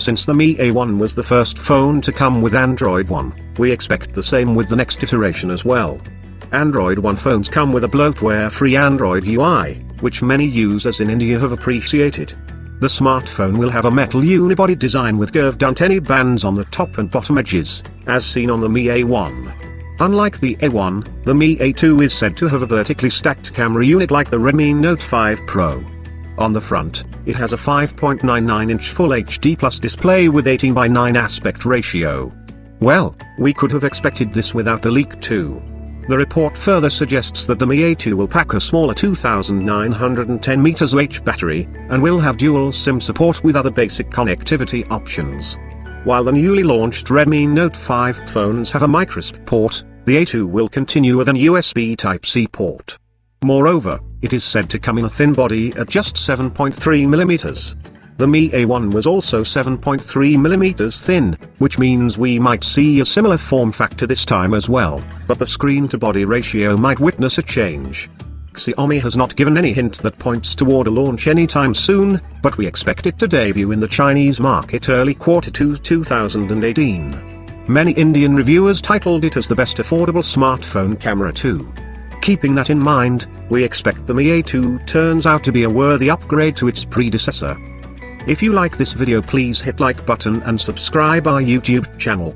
Since the Mi A1 was the first phone to come with Android One, we expect the same with the next iteration as well. Android One phones come with a bloatware-free Android UI, which many users in India have appreciated. The smartphone will have a metal unibody design with curved antennae bands on the top and bottom edges, as seen on the Mi A1. Unlike the A1, the Mi A2 is said to have a vertically stacked camera unit like the Redmi Note 5 Pro. On the front, it has a 5.99-inch Full HD Plus display with 18:9 aspect ratio. Well, we could have expected this without the leak too. The report further suggests that the Mi A2 will pack a smaller 2910 mAh battery, and will have dual SIM support with other basic connectivity options. While the newly launched Redmi Note 5 phones have a microSD port, the A2 will continue with an USB Type-C port. Moreover, it is said to come in a thin body at just 7.3mm. The Mi A1 was also 7.3mm thin, which means we might see a similar form factor this time as well, but the screen-to-body ratio might witness a change. Xiaomi has not given any hint that points toward a launch anytime soon, but we expect it to debut in the Chinese market early Q2 2018. Many Indian reviewers titled it as the best affordable smartphone camera too. Keeping that in mind, we expect the Mi A2 turns out to be a worthy upgrade to its predecessor. If you like this video, please hit like button and subscribe our YouTube channel.